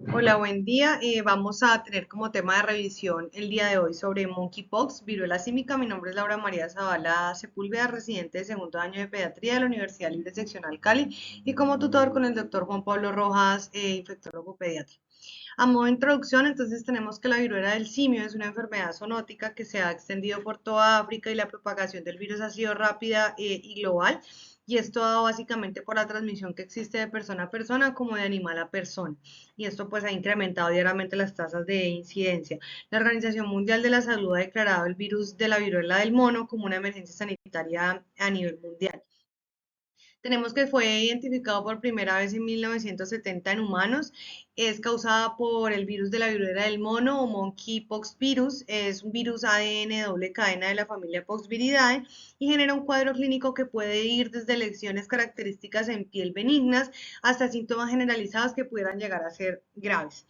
Hola, buen día. Vamos a tener como tema de revisión el día de hoy sobre monkeypox, viruela símica. Mi nombre es Laura María Zavala Sepúlveda, residente de segundo año de pediatría de la Universidad Libre Seccional Cali y como tutor con el doctor Juan Pablo Rojas, infectólogo pediatra. A modo de introducción, entonces tenemos que la viruela del simio es una enfermedad zoonótica que se ha extendido por toda África y la propagación del virus ha sido rápida y global. Y esto dado básicamente por la transmisión que existe de persona a persona como de animal a persona. Y esto pues ha incrementado diariamente las tasas de incidencia. La Organización Mundial de la Salud ha declarado el virus de la viruela del mono como una emergencia sanitaria a nivel mundial. Tenemos que fue identificado por primera vez en 1970 en humanos. Es causada por el virus de la viruela del mono o monkeypox virus. Es un virus ADN doble cadena de la familia Poxviridae y genera un cuadro clínico que puede ir desde lesiones características en piel benignas hasta síntomas generalizados que pudieran llegar a ser graves.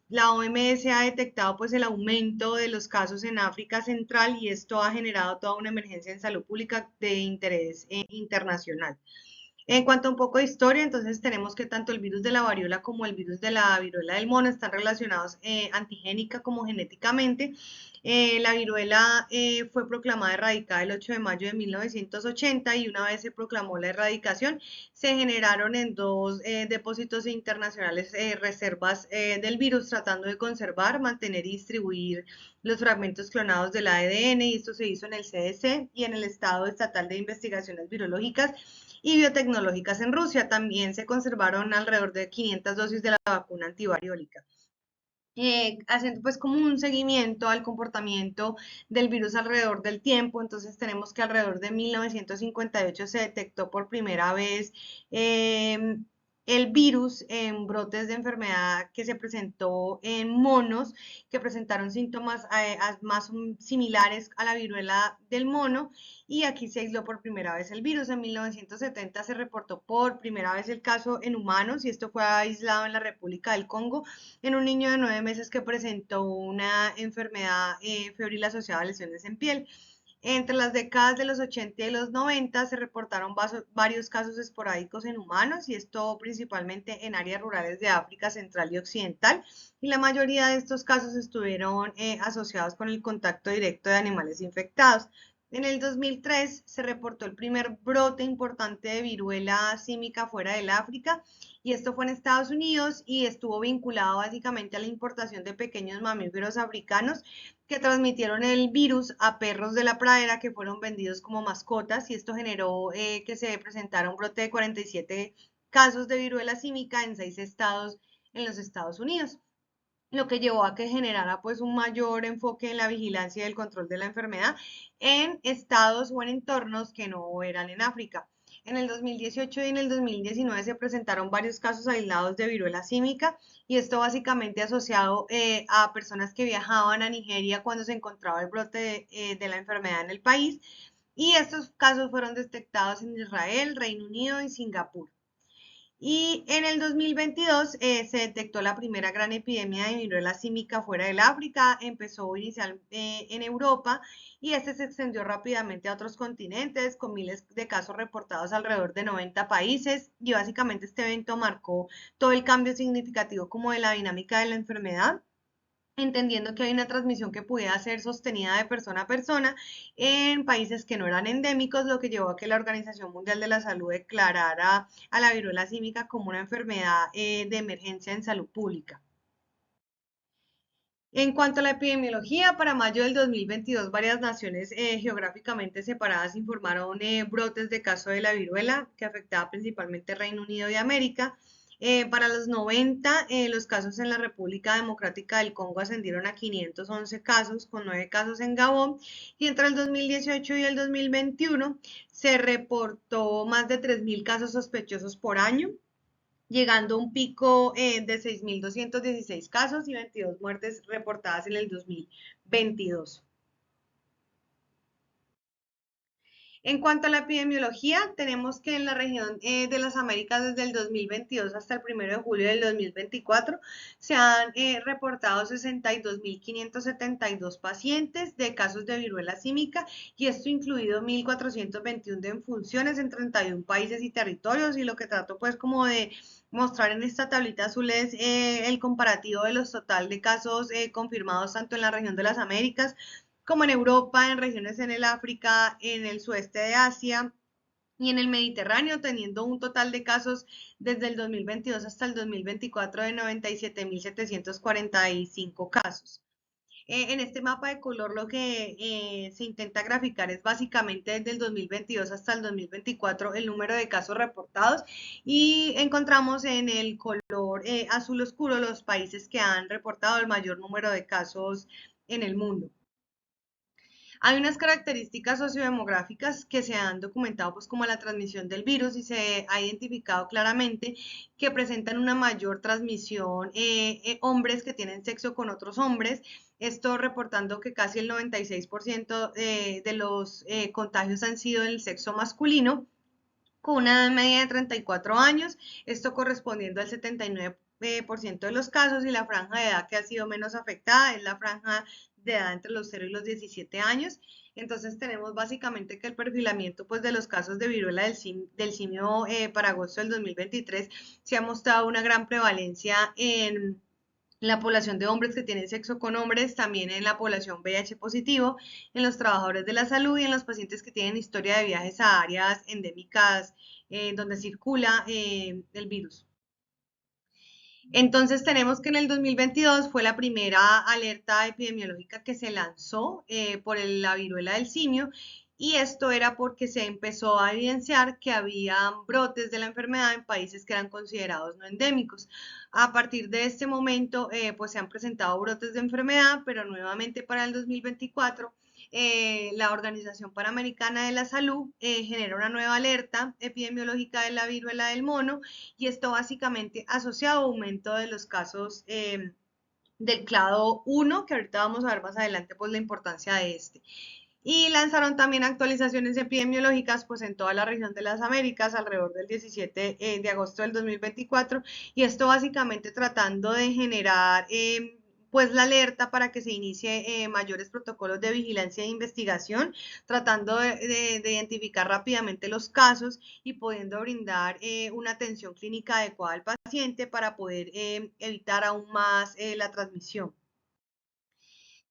La OMS ha detectado pues el aumento de los casos en África Central y esto ha generado toda una emergencia en salud pública de interés internacional. En cuanto a un poco de historia, entonces tenemos que tanto el virus de la variola como el virus de la viruela del mono están relacionados antigénica como genéticamente. La viruela fue proclamada erradicada el 8 de mayo de 1980 y una vez se proclamó la erradicación, se generaron en dos depósitos internacionales reservas del virus tratando de conservar, mantener y distribuir los fragmentos clonados del ADN y esto se hizo en el CDC y en el Estado Estatal de Investigaciones Virológicas y biotecnológicas en Rusia. También se conservaron alrededor de 500 dosis de la vacuna antivariólica. Haciendo pues como un seguimiento al comportamiento del virus alrededor del tiempo, entonces tenemos que alrededor de 1958 se detectó por primera vez eh, el virus en brotes de enfermedad que se presentó en monos que presentaron síntomas más similares a la viruela del mono y aquí se aisló por primera vez el virus. En 1970 se reportó por primera vez el caso en humanos y esto fue aislado en la República del Congo en un niño de 9 meses que presentó una enfermedad febril asociada a lesiones en piel. Entre las décadas de los 80 y los 90 se reportaron varios casos esporádicos en humanos y esto principalmente en áreas rurales de África Central y Occidental y la mayoría de estos casos estuvieron asociados con el contacto directo de animales infectados. En el 2003 se reportó el primer brote importante de viruela símica fuera del África y esto fue en Estados Unidos y estuvo vinculado básicamente a la importación de pequeños mamíferos africanos que transmitieron el virus a perros de la pradera que fueron vendidos como mascotas y esto generó que se presentara un brote de 47 casos de viruela símica en 6 estados en los Estados Unidos, lo que llevó a que generara pues un mayor enfoque en la vigilancia y el control de la enfermedad en estados o en entornos que no eran en África. En el 2018 y en el 2019 se presentaron varios casos aislados de viruela símica y esto básicamente asociado a personas que viajaban a Nigeria cuando se encontraba el brote de la enfermedad en el país y estos casos fueron detectados en Israel, Reino Unido y Singapur. Y en el 2022 se detectó la primera gran epidemia de viruela símica fuera del África, empezó inicial en Europa y este se extendió rápidamente a otros continentes con miles de casos reportados alrededor de 90 países y básicamente este evento marcó todo el cambio significativo como de la dinámica de la enfermedad entendiendo que hay una transmisión que pudiera ser sostenida de persona a persona en países que no eran endémicos, lo que llevó a que la Organización Mundial de la Salud declarara a la viruela símica como una enfermedad de emergencia en salud pública. En cuanto a la epidemiología, para mayo del 2022, varias naciones geográficamente separadas informaron brotes de caso de la viruela, que afectaba principalmente Reino Unido y América. Para los 90, los casos en la República Democrática del Congo ascendieron a 511 casos, con 9 casos en Gabón, y entre el 2018 y el 2021 se reportó más de 3.000 casos sospechosos por año llegando a un pico de 6.216 casos y 22 muertes reportadas en el 2022. En cuanto a la epidemiología, tenemos que en la región de las Américas desde el 2022 hasta el 1 de julio del 2024 se han reportado 62.572 pacientes de casos de viruela símica y esto incluido 1.421 de funciones en 31 países y territorios y lo que trato pues como de mostrar en esta tablita azul es el comparativo de los total de casos confirmados tanto en la región de las Américas como en Europa, en regiones en el África, en el sudeste de Asia y en el Mediterráneo, teniendo un total de casos desde el 2022 hasta el 2024 de 97.745 casos. En este mapa de color lo que se intenta graficar es básicamente desde el 2022 hasta el 2024 el número de casos reportados y encontramos en el color azul oscuro los países que han reportado el mayor número de casos en el mundo. Hay unas características sociodemográficas que se han documentado pues como la transmisión del virus y se ha identificado claramente que presentan una mayor transmisión hombres que tienen sexo con otros hombres, esto reportando que casi el 96% de los contagios han sido en el sexo masculino con una edad media de 34 años, esto correspondiendo al 79% de los casos y la franja de edad que ha sido menos afectada es la franja de edad entre los 0 y los 17 años. Entonces tenemos básicamente que el perfilamiento pues, de los casos de viruela del simio para agosto del 2023 se ha mostrado una gran prevalencia en la población de hombres que tienen sexo con hombres, también en la población VIH positivo, en los trabajadores de la salud y en los pacientes que tienen historia de viajes a áreas endémicas donde circula el virus. Entonces tenemos que en el 2022 fue la primera alerta epidemiológica que se lanzó por la viruela del simio y esto era porque se empezó a evidenciar que había brotes de la enfermedad en países que eran considerados no endémicos. A partir de este momento, pues se han presentado brotes de enfermedad, pero nuevamente para el 2024 la Organización Panamericana de la Salud genera una nueva alerta epidemiológica de la viruela del mono y esto básicamente asociado a aumento de los casos del clado 1, que ahorita vamos a ver más adelante pues la importancia de este. Y lanzaron también actualizaciones epidemiológicas pues en toda la región de las Américas alrededor del 17 de agosto del 2024 y esto básicamente tratando de generar pues la alerta para que se inicie mayores protocolos de vigilancia e investigación, tratando de identificar rápidamente los casos y pudiendo brindar una atención clínica adecuada al paciente para poder evitar aún más la transmisión.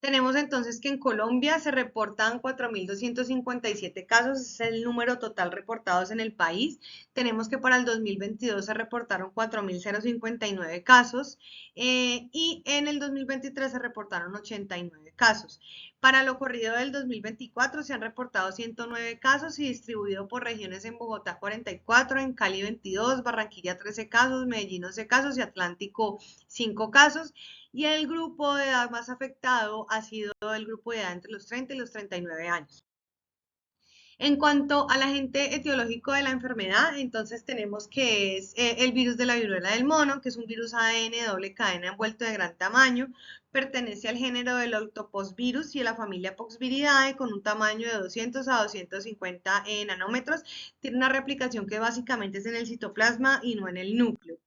Tenemos entonces que en Colombia se reportan 4.257 casos, es el número total reportados en el país. Tenemos que para el 2022 se reportaron 4.059 casos y en el 2023 se reportaron 89 casos. Para lo corrido del 2024 se han reportado 109 casos y distribuido por regiones en Bogotá 44, en Cali 22, Barranquilla 13 casos, Medellín 11 casos y Atlántico 5 casos y el grupo de edad más afectado ha sido el grupo de edad entre los 30 y los 39 años. En cuanto al agente etiológico de la enfermedad, entonces tenemos que es el virus de la viruela del mono, que es un virus ADN de doble cadena envuelto de gran tamaño, pertenece al género del octoposvirus y a la familia Poxviridae con un tamaño de 200 a 250 nanómetros, tiene una replicación que básicamente es en el citoplasma y no en el núcleo.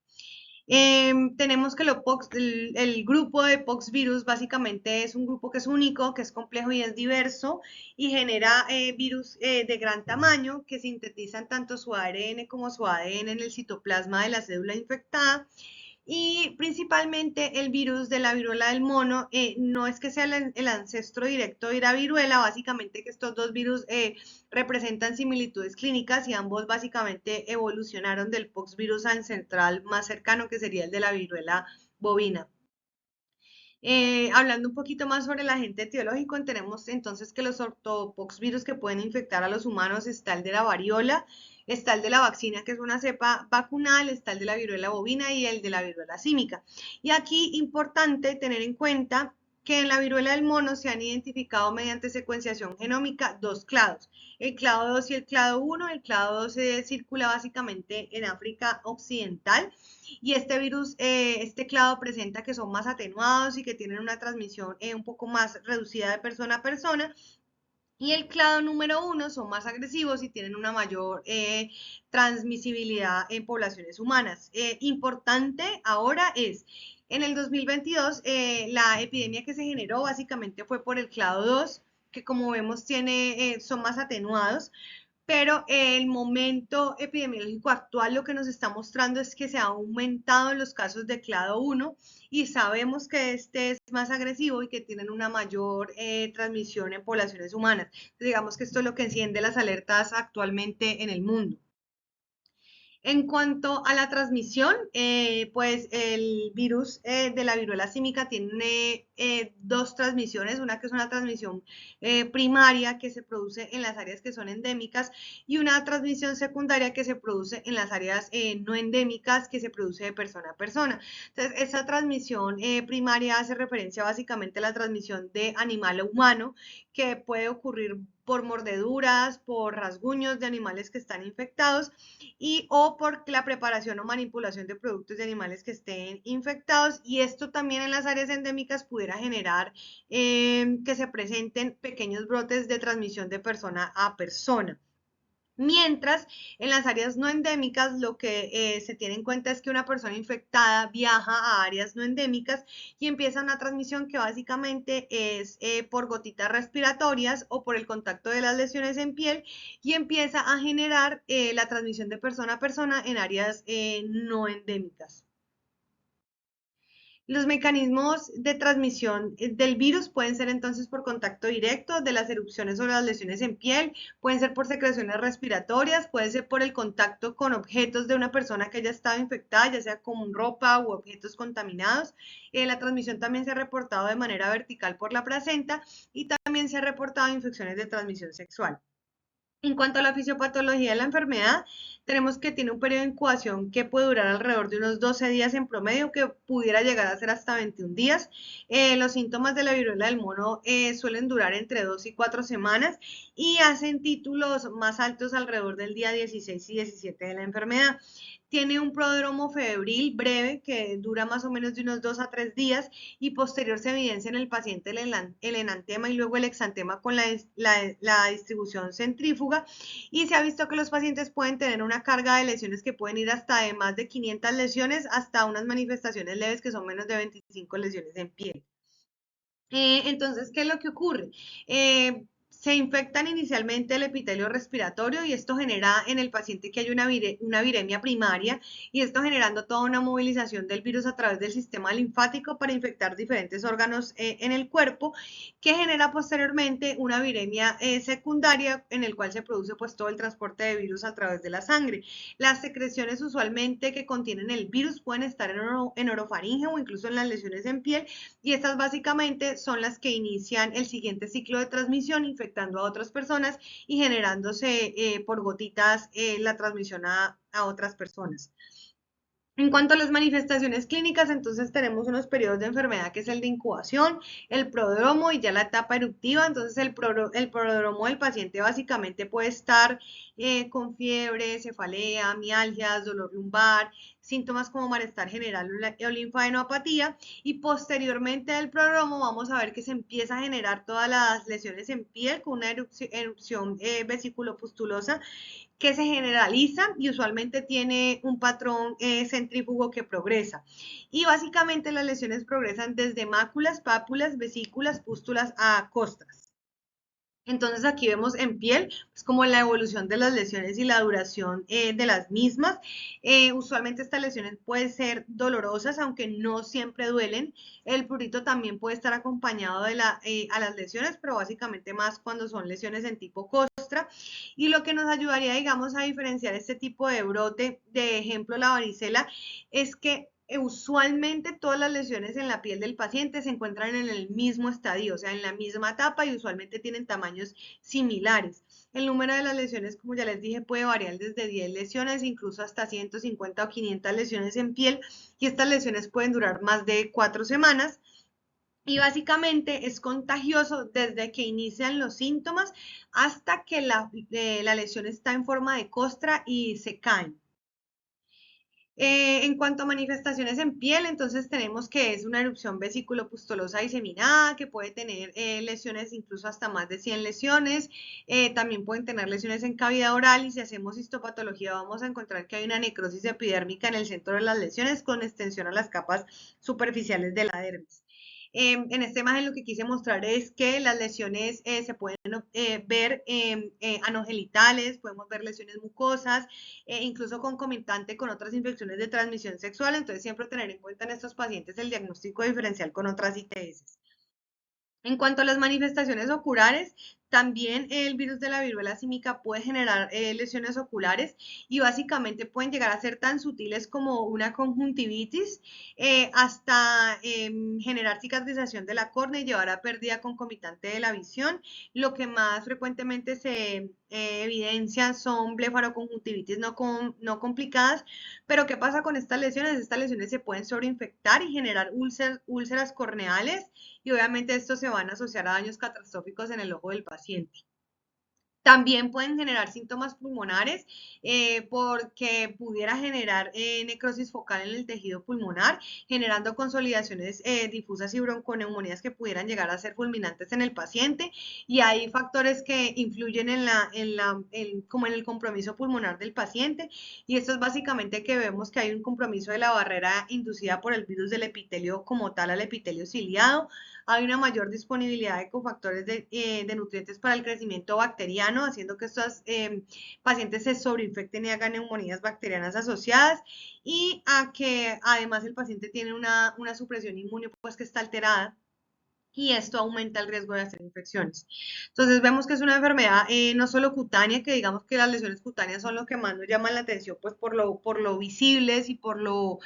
Tenemos que el grupo de poxvirus básicamente es un grupo que es único, que es complejo y es diverso y genera virus de gran tamaño que sintetizan tanto su ARN como su ADN en el citoplasma de la célula infectada y principalmente el virus de la viruela del mono no es que sea el ancestro directo de la viruela, básicamente que estos dos virus representan similitudes clínicas y ambos básicamente evolucionaron del poxvirus ancestral más cercano que sería el de la viruela bovina. Hablando un poquito más sobre el agente etiológico, tenemos entonces que los ortopoxvirus que pueden infectar a los humanos está el de la variola, está el de la vaccina, que es una cepa vacunal, está el de la viruela bovina y el de la viruela símica. Y aquí importante tener en cuenta que en la viruela del mono se han identificado mediante secuenciación genómica dos clados, el clado 2 y el clado 1. El clado 2 se circula básicamente en África Occidental y este virus, este clado presenta que son más atenuados y que tienen una transmisión un poco más reducida de persona a persona Y el clado número 1 son más agresivos y tienen una mayor transmisibilidad en poblaciones humanas. Importante ahora es, en el 2022, la epidemia que se generó básicamente fue por el clado 2, que como vemos son más atenuados, pero el momento epidemiológico actual lo que nos está mostrando es que se ha aumentado en los casos de clado 1 y sabemos que este es más agresivo y que tienen una mayor transmisión en poblaciones humanas. Entonces, digamos que esto es lo que enciende las alertas actualmente en el mundo. En cuanto a la transmisión, pues el virus de la viruela símica tiene dos transmisiones, una que es una transmisión primaria que se produce en las áreas que son endémicas y una transmisión secundaria que se produce en las áreas no endémicas que se produce de persona a persona. Entonces, esa transmisión primaria hace referencia básicamente a la transmisión de animal a humano que puede ocurrir por mordeduras, por rasguños de animales que están infectados y o por la preparación o manipulación de productos de animales que estén infectados y esto también en las áreas endémicas pudiera generar que se presenten pequeños brotes de transmisión de persona a persona. Mientras en las áreas no endémicas lo que se tiene en cuenta es que una persona infectada viaja a áreas no endémicas y empieza una transmisión que básicamente es por gotitas respiratorias o por el contacto de las lesiones en piel y empieza a generar la transmisión de persona a persona en áreas no endémicas. Los mecanismos de transmisión del virus pueden ser entonces por contacto directo de las erupciones o las lesiones en piel, pueden ser por secreciones respiratorias, puede ser por el contacto con objetos de una persona que haya estado infectada, ya sea con ropa u objetos contaminados. La transmisión también se ha reportado de manera vertical por la placenta y también se ha reportado infecciones de transmisión sexual. En cuanto a la fisiopatología de la enfermedad, tenemos que tiene un periodo de incubación que puede durar alrededor de unos 12 días en promedio, que pudiera llegar a ser hasta 21 días. Los síntomas de la viruela del mono suelen durar entre 2 y 4 semanas y hacen títulos más altos alrededor del día 16 y 17 de la enfermedad. Tiene un prodromo febril breve que dura más o menos de unos 2 a 3 días y posterior se evidencia en el paciente el enantema y luego el exantema con la distribución centrífuga y se ha visto que los pacientes pueden tener una carga de lesiones que pueden ir hasta de más de 500 lesiones hasta unas manifestaciones leves que son menos de 25 lesiones en piel. Entonces, ¿qué es lo que ocurre? Se infectan inicialmente el epitelio respiratorio y esto genera en el paciente que hay una viremia primaria y esto generando toda una movilización del virus a través del sistema linfático para infectar diferentes órganos en el cuerpo que genera posteriormente una viremia secundaria en el cual se produce pues todo el transporte de virus a través de la sangre. Las secreciones usualmente que contienen el virus pueden estar en orofaringe o incluso en las lesiones en piel y estas básicamente son las que inician el siguiente ciclo de transmisión infectando a otras personas y generándose por gotitas la transmisión a otras personas. En cuanto a las manifestaciones clínicas, entonces tenemos unos periodos de enfermedad que es el de incubación, el prodromo y ya la etapa eruptiva. Entonces el prodromo del paciente básicamente puede estar con fiebre, cefalea, mialgias, dolor lumbar, síntomas como malestar general o linfadenopatía y posteriormente del prodromo vamos a ver que se empieza a generar todas las lesiones en piel con una erupción vesiculopustulosa que se generaliza y usualmente tiene un patrón centrífugo que progresa. Y básicamente las lesiones progresan desde máculas, pápulas, vesículas, pústulas a costras. Entonces aquí vemos en piel pues, como la evolución de las lesiones y la duración de las mismas. Usualmente estas lesiones pueden ser dolorosas, aunque no siempre duelen. El prurito también puede estar acompañado a las lesiones, pero básicamente más cuando son lesiones en tipo costra. Y lo que nos ayudaría, digamos, a diferenciar este tipo de brote, de ejemplo la varicela, es que usualmente todas las lesiones en la piel del paciente se encuentran en el mismo estadio, o sea, en la misma etapa y usualmente tienen tamaños similares. El número de las lesiones, como ya les dije, puede variar desde 10 lesiones, incluso hasta 150 o 500 lesiones en piel y estas lesiones pueden durar más de 4 semanas. Y básicamente es contagioso desde que inician los síntomas hasta que la lesión está en forma de costra y se caen. En cuanto a manifestaciones en piel, entonces tenemos que es una erupción vesículo-pustulosa diseminada, que puede tener lesiones incluso hasta más de 100 lesiones. También pueden tener lesiones en cavidad oral y si hacemos histopatología vamos a encontrar que hay una necrosis epidérmica en el centro de las lesiones con extensión a las capas superficiales de la dermis. En esta imagen lo que quise mostrar es que las lesiones se pueden ver anogenitales, podemos ver lesiones mucosas, incluso concomitante con otras infecciones de transmisión sexual, entonces siempre tener en cuenta en estos pacientes el diagnóstico diferencial con otras ITS. En cuanto a las manifestaciones oculares, también el virus de la viruela símica puede generar lesiones oculares y básicamente pueden llegar a ser tan sutiles como una conjuntivitis hasta generar cicatrización de la córnea y llevar a pérdida concomitante de la visión. Lo que más frecuentemente se evidencia son blefaroconjuntivitis no complicadas, pero ¿qué pasa con estas lesiones? Estas lesiones se pueden sobreinfectar y generar úlceras corneales y obviamente estos se van a asociar a daños catastróficos en el ojo del paciente. También pueden generar síntomas pulmonares porque pudiera generar necrosis focal en el tejido pulmonar, generando consolidaciones difusas y bronconeumonías que pudieran llegar a ser fulminantes en el paciente. Y hay factores que influyen como en el compromiso pulmonar del paciente. Y esto es básicamente que vemos que hay un compromiso de la barrera inducida por el virus del epitelio como tal al epitelio ciliado. Hay una mayor disponibilidad de cofactores de nutrientes para el crecimiento bacteriano, haciendo que estos pacientes se sobreinfecten y hagan neumonías bacterianas asociadas y a que además el paciente tiene una supresión inmune pues que está alterada y esto aumenta el riesgo de hacer infecciones. Entonces vemos que es una enfermedad no solo cutánea, que digamos que las lesiones cutáneas son lo que más nos llaman la atención, pues por lo visibles y por lo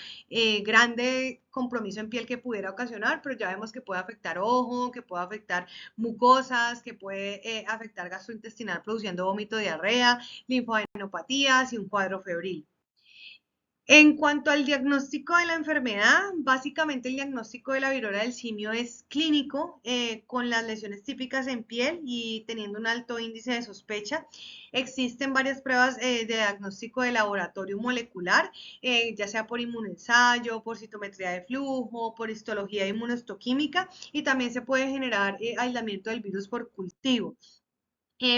grande compromiso en piel que pudiera ocasionar, pero ya vemos que puede afectar ojo, que puede afectar mucosas, que puede afectar gastrointestinal produciendo vómito, diarrea, linfadenopatías y un cuadro febril. En cuanto al diagnóstico de la enfermedad, básicamente el diagnóstico de la viruela del simio es clínico, con las lesiones típicas en piel y teniendo un alto índice de sospecha. Existen varias pruebas de diagnóstico de laboratorio molecular, ya sea por inmunoensayo, por citometría de flujo, por histología inmunohistoquímica y también se puede generar aislamiento del virus por cultivo.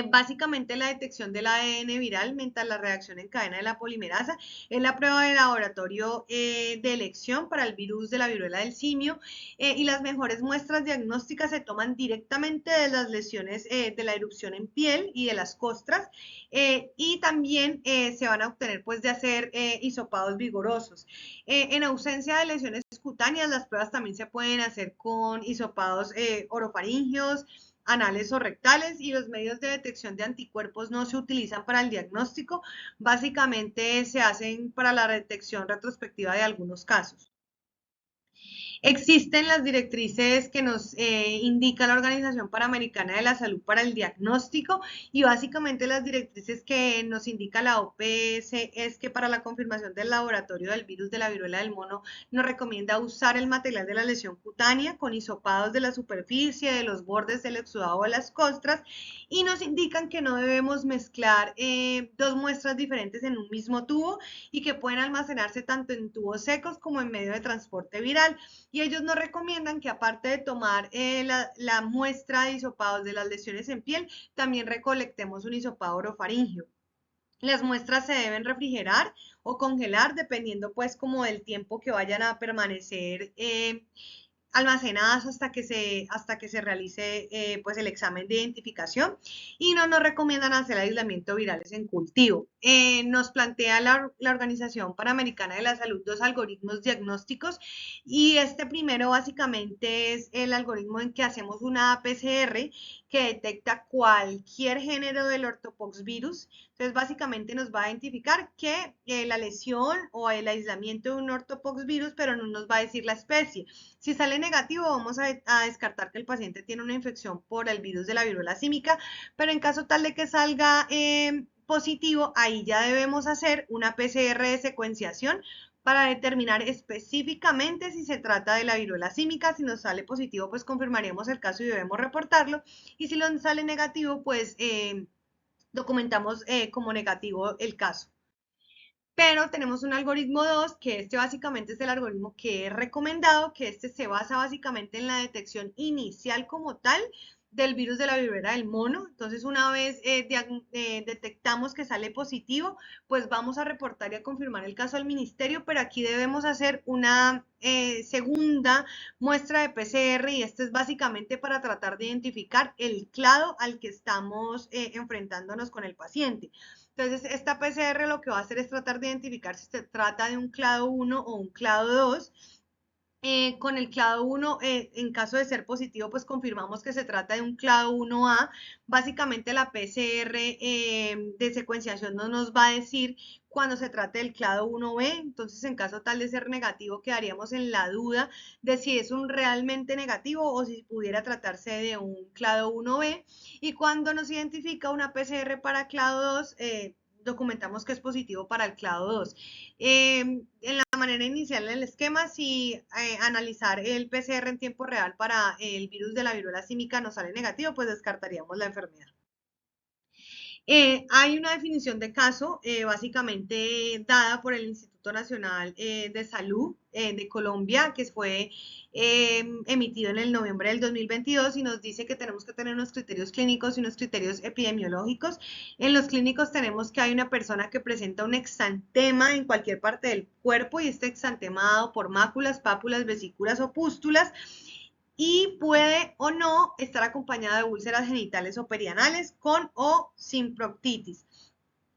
Básicamente la detección del ADN viral mientras la reacción en cadena de la polimerasa es la prueba de laboratorio de elección para el virus de la viruela del simio y las mejores muestras diagnósticas se toman directamente de las lesiones de la erupción en piel y de las costras y también se van a obtener pues de hacer hisopados vigorosos. En ausencia de lesiones cutáneas las pruebas también se pueden hacer con hisopados orofaringeos, anales o rectales y los medios de detección de anticuerpos no se utilizan para el diagnóstico, básicamente se hacen para la detección retrospectiva de algunos casos. Existen las directrices que nos indica la Organización Panamericana de la Salud para el diagnóstico y básicamente las directrices que nos indica la OPS es que para la confirmación del laboratorio del virus de la viruela del mono nos recomienda usar el material de la lesión cutánea con hisopados de la superficie, de los bordes del exudado de las costras y nos indican que no debemos mezclar dos muestras diferentes en un mismo tubo y que pueden almacenarse tanto en tubos secos como en medio de transporte viral y ellos nos recomiendan que aparte de tomar la muestra de hisopados de las lesiones en piel, también recolectemos un hisopado orofaringeo. Las muestras se deben refrigerar o congelar dependiendo pues como del tiempo que vayan a permanecer almacenadas hasta que se realice pues el examen de identificación y no nos recomiendan hacer aislamiento virales en cultivo. Nos plantea la Organización Panamericana de la Salud dos algoritmos diagnósticos y este primero básicamente es el algoritmo en que hacemos una PCR que detecta cualquier género del ortopoxvirus. Entonces, básicamente nos va a identificar que la lesión o el aislamiento de un ortopoxvirus, pero no nos va a decir la especie. Si sale negativo, vamos a descartar que el paciente tiene una infección por el virus de la viruela símica, pero en caso tal de que salga positivo, ahí ya debemos hacer una PCR de secuenciación para determinar específicamente si se trata de la viruela símica. Si nos sale positivo, pues confirmaríamos el caso y debemos reportarlo. Y si nos sale negativo, pues documentamos como negativo el caso. pero tenemos un algoritmo 2, que este básicamente es el algoritmo que es recomendado, que este se basa básicamente en la detección inicial como tal del virus de la viruela del mono. Entonces, una vez detectamos que sale positivo, pues vamos a reportar y a confirmar el caso al ministerio, pero aquí debemos hacer una segunda muestra de PCR, y este es básicamente para tratar de identificar el clado al que estamos enfrentándonos con el paciente. Entonces, esta PCR lo que va a hacer es tratar de identificar si se trata de un clado 1 o un clado 2. Con el clado 1, en caso de ser positivo, pues confirmamos que se trata de un clado 1A. Básicamente la PCR de secuenciación no nos va a decir cuando se trate del clado 1B, entonces en caso tal de ser negativo quedaríamos en la duda de si es un realmente negativo o si pudiera tratarse de un clado 1B, y cuando nos identifica una PCR para clado 2, documentamos que es positivo para el clado 2. En la manera inicial del esquema, si analizar el PCR en tiempo real para el virus de la viruela símica nos sale negativo, pues descartaríamos la enfermedad. Hay una definición de caso, básicamente dada por el Instituto Nacional de Salud de Colombia, que fue emitido en el noviembre del 2022, y nos dice que tenemos que tener unos criterios clínicos y unos criterios epidemiológicos. En los clínicos tenemos que hay una persona que presenta un exantema en cualquier parte del cuerpo, y este exantema dado por máculas, pápulas, vesículas o pústulas, y puede o no estar acompañada de úlceras genitales o perianales con o sin proctitis.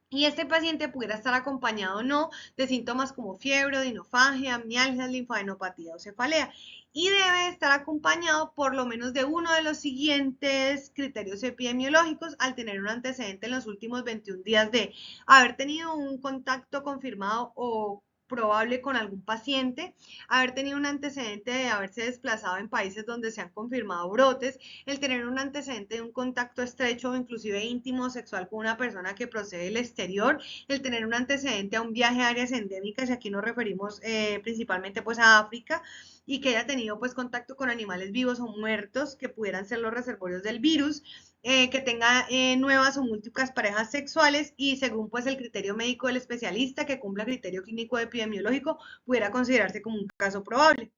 Y este paciente pudiera estar acompañado o no de síntomas como fiebre, odinofagia, mialgias, linfadenopatía o cefalea. Y debe estar acompañado por lo menos de uno de los siguientes criterios epidemiológicos al tener un antecedente en los últimos 21 días de haber tenido un contacto confirmado o probable con algún paciente, haber tenido un antecedente de haberse desplazado en países donde se han confirmado brotes, el tener un antecedente de un contacto estrecho o inclusive íntimo sexual con una persona que procede del exterior, el tener un antecedente a un viaje a áreas endémicas, y aquí nos referimos principalmente pues a África, y que haya tenido pues contacto con animales vivos o muertos que pudieran ser los reservorios del virus, que tenga nuevas o múltiples parejas sexuales, y según pues el criterio médico del especialista que cumpla criterio clínico epidemiológico pudiera considerarse como un caso probable.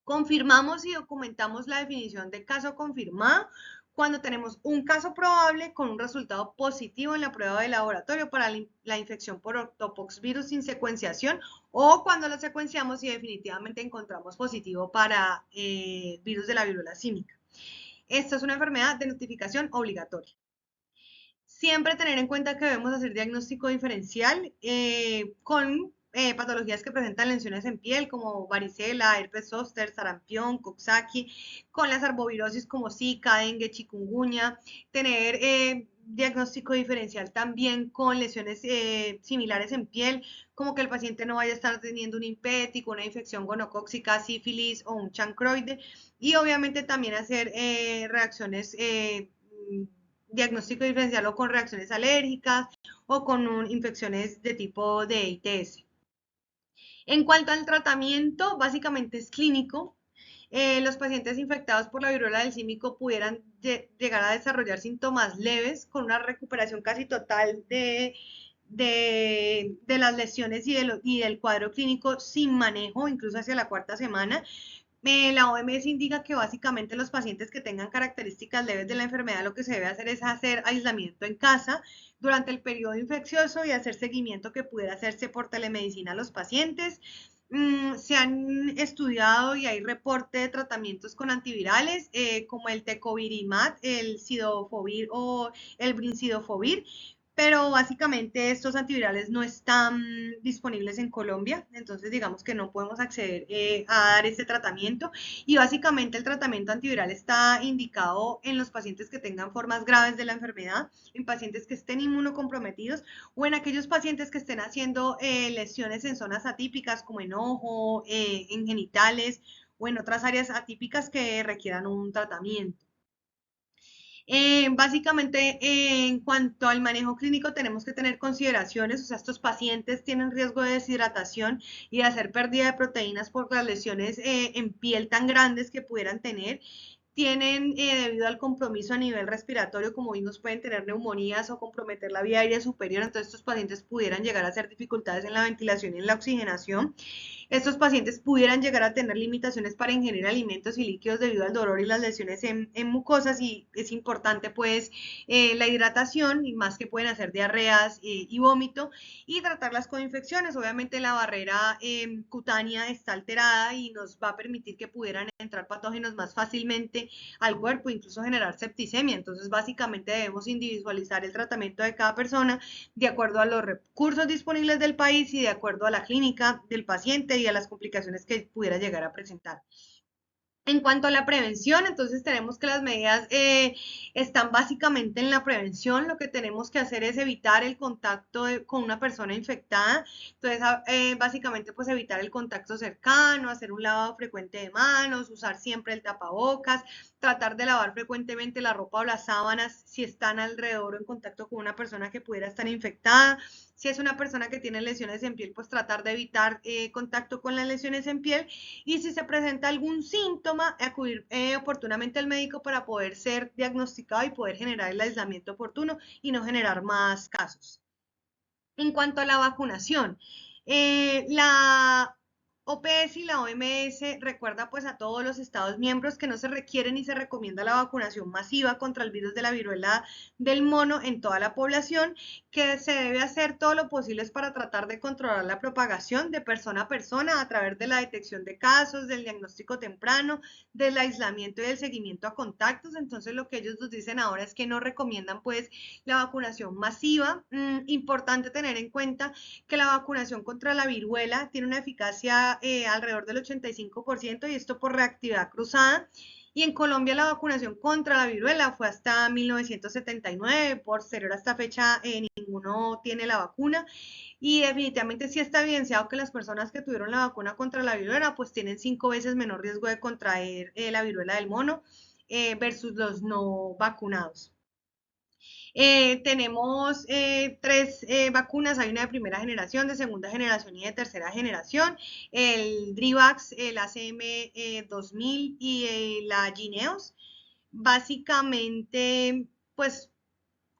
Confirmamos y documentamos la definición de caso confirmado cuando tenemos un caso probable con un resultado positivo en la prueba de laboratorio para la infección por ortopoxvirus sin secuenciación, o cuando lo secuenciamos y definitivamente encontramos positivo para virus de la viruela símica. Esta es una enfermedad de notificación obligatoria. Siempre tener en cuenta que debemos hacer diagnóstico diferencial con patologías que presentan lesiones en piel como varicela, herpes zóster, sarampión, coxsackie, con las arbovirosis como Zika, dengue, chikungunya. Tener diagnóstico diferencial también con lesiones similares en piel, como que el paciente no vaya a estar teniendo un impético, una infección gonocóxica, sífilis o un chancroide. Y obviamente también hacer reacciones diagnóstico diferencial o con reacciones alérgicas o con infecciones de tipo de ITS. En cuanto al tratamiento, básicamente es clínico. Los pacientes infectados por la viruela del símico pudieran llegar a desarrollar síntomas leves con una recuperación casi total de las lesiones y del cuadro clínico sin manejo, incluso hacia la cuarta semana. La OMS indica que básicamente los pacientes que tengan características leves de la enfermedad, lo que se debe hacer es hacer aislamiento en casa durante el periodo infeccioso y hacer seguimiento que pudiera hacerse por telemedicina a los pacientes. Se han estudiado y hay reporte de tratamientos con antivirales como el tecovirimat, el cidofovir o el brincidofovir, pero básicamente estos antivirales no están disponibles en Colombia, entonces digamos que no podemos acceder a dar ese tratamiento, y básicamente el tratamiento antiviral está indicado en los pacientes que tengan formas graves de la enfermedad, en pacientes que estén inmunocomprometidos o en aquellos pacientes que estén haciendo lesiones en zonas atípicas como en ojo, en genitales o en otras áreas atípicas que requieran un tratamiento. Básicamente, en cuanto al manejo clínico, tenemos que tener consideraciones, o sea, estos pacientes tienen riesgo de deshidratación y de hacer pérdida de proteínas por las lesiones en piel tan grandes que pudieran tener. tienen, debido al compromiso a nivel respiratorio, como vimos, pueden tener neumonías o comprometer la vía aérea superior, entonces estos pacientes pudieran llegar a hacer dificultades en la ventilación y en la oxigenación. Estos pacientes pudieran llegar a tener limitaciones para ingerir alimentos y líquidos debido al dolor y las lesiones en mucosas, y es importante pues la hidratación, y más que pueden hacer diarreas y vómito, y tratarlas con infecciones. Obviamente la barrera cutánea está alterada y nos va a permitir que pudieran entrar patógenos más fácilmente al cuerpo, incluso generar septicemia. Entonces básicamente debemos individualizar el tratamiento de cada persona de acuerdo a los recursos disponibles del país y de acuerdo a la clínica del paciente y a las complicaciones que pudiera llegar a presentar. En cuanto a la prevención, entonces tenemos que las medidas están básicamente en la prevención. Lo que tenemos que hacer es evitar el contacto con una persona infectada. Entonces, básicamente, pues evitar el contacto cercano, hacer un lavado frecuente de manos, usar siempre el tapabocas, tratar de lavar frecuentemente la ropa o las sábanas si están alrededor o en contacto con una persona que pudiera estar infectada. Si es una persona que tiene lesiones en piel, pues tratar de evitar contacto con las lesiones en piel, y si se presenta algún síntoma, acudir oportunamente al médico para poder ser diagnosticado y poder generar el aislamiento oportuno y no generar más casos. En cuanto a la vacunación, la OPS y la OMS recuerda pues a todos los estados miembros que no se requiere ni se recomienda la vacunación masiva contra el virus de la viruela del mono en toda la población, que se debe hacer todo lo posible para tratar de controlar la propagación de persona a persona a través de la detección de casos, del diagnóstico temprano, del aislamiento y del seguimiento a contactos. Entonces lo que ellos nos dicen ahora es que no recomiendan pues la vacunación masiva. Importante tener en cuenta que la vacunación contra la viruela tiene una eficacia alrededor del 85%, y esto por reactividad cruzada. Y en Colombia la vacunación contra la viruela fue hasta 1979, posterior a esta fecha ninguno tiene la vacuna, y definitivamente sí está evidenciado que las personas que tuvieron la vacuna contra la viruela pues tienen 5 veces menor riesgo de contraer la viruela del mono versus los no vacunados. Tenemos tres vacunas, hay una de primera generación, de segunda generación y de tercera generación, el Drivax, el ACM 2000 y la Gineos. Básicamente, pues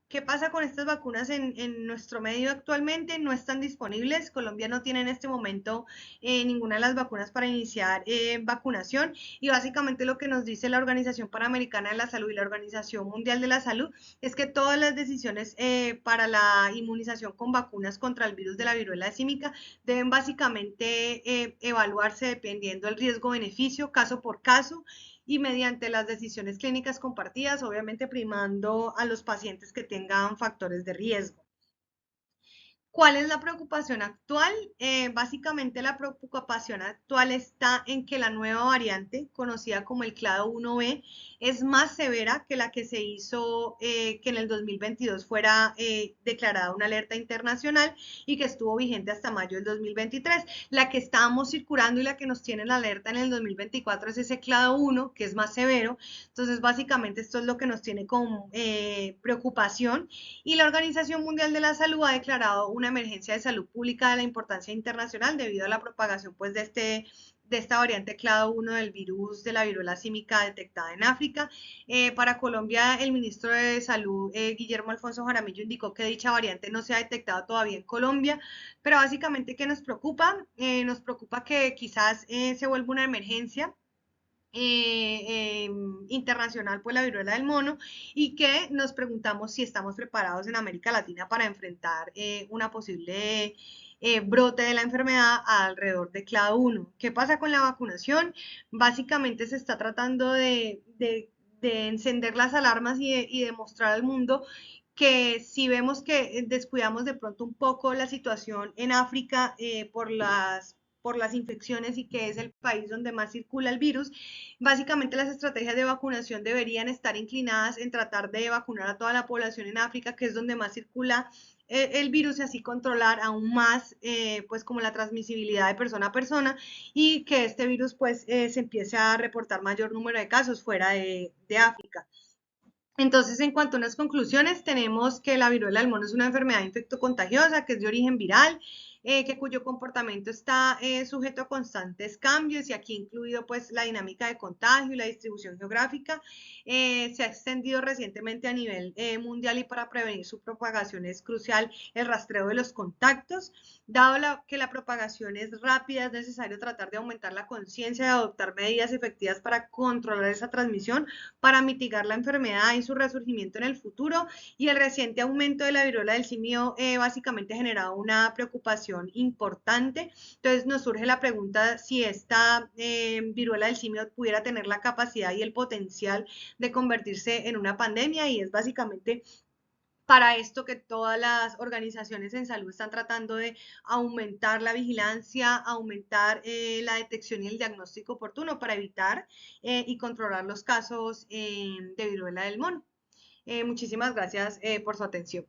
¿qué pasa con estas vacunas en nuestro medio actualmente? No están disponibles. Colombia no tiene en este momento ninguna de las vacunas para iniciar vacunación, y básicamente lo que nos dice la Organización Panamericana de la Salud y la Organización Mundial de la Salud es que todas las decisiones para la inmunización con vacunas contra el virus de la viruela símica deben básicamente evaluarse dependiendo del riesgo-beneficio, caso por caso, y mediante las decisiones clínicas compartidas, obviamente primando a los pacientes que tengan factores de riesgo. ¿Cuál es la preocupación actual? Básicamente la preocupación actual está en que la nueva variante, conocida como el clado 1B, es más severa que la que se hizo, que en el 2022 fuera declarada una alerta internacional y que estuvo vigente hasta mayo del 2023. La que estábamos circulando y la que nos tiene la alerta en el 2024 es ese clado 1, que es más severo. Entonces, básicamente esto es lo que nos tiene con preocupación, y la Organización Mundial de la Salud ha declarado una emergencia de salud pública de la importancia internacional debido a la propagación pues, de esta variante clado 1 del virus de la viruela símica detectada en África. Para Colombia, el ministro de Salud, Guillermo Alfonso Jaramillo, indicó que dicha variante no se ha detectado todavía en Colombia, pero básicamente, ¿qué nos preocupa? Nos preocupa que quizás se vuelva una emergencia internacional por la viruela del mono, y que nos preguntamos si estamos preparados en América Latina para enfrentar una posible brote de la enfermedad alrededor de clado 1. ¿Qué pasa con la vacunación? Básicamente se está tratando de encender las alarmas y de mostrar al mundo que si vemos que descuidamos de pronto un poco la situación en África por las infecciones, y que es el país donde más circula el virus, básicamente las estrategias de vacunación deberían estar inclinadas en tratar de vacunar a toda la población en África, que es donde más circula el virus, y así controlar aún más pues como la transmisibilidad de persona a persona, y que este virus pues se empiece a reportar mayor número de casos fuera de África. Entonces, en cuanto a unas conclusiones, tenemos que la viruela del mono es una enfermedad infectocontagiosa que es de origen viral, cuyo comportamiento está sujeto a constantes cambios y aquí incluido pues la dinámica de contagio y la distribución geográfica. Se ha extendido recientemente a nivel mundial y para prevenir su propagación es crucial el rastreo de los contactos. Dado que la propagación es rápida, es necesario tratar de aumentar la conciencia y adoptar medidas efectivas para controlar esa transmisión, para mitigar la enfermedad y su resurgimiento en el futuro. Y el reciente aumento de la viruela del simio básicamente ha generado una preocupación importante. Entonces nos surge la pregunta si esta viruela del simio pudiera tener la capacidad y el potencial de convertirse en una pandemia, y es básicamente para esto que todas las organizaciones en salud están tratando de aumentar la vigilancia, aumentar la detección y el diagnóstico oportuno para evitar y controlar los casos de viruela del mono. Muchísimas gracias por su atención.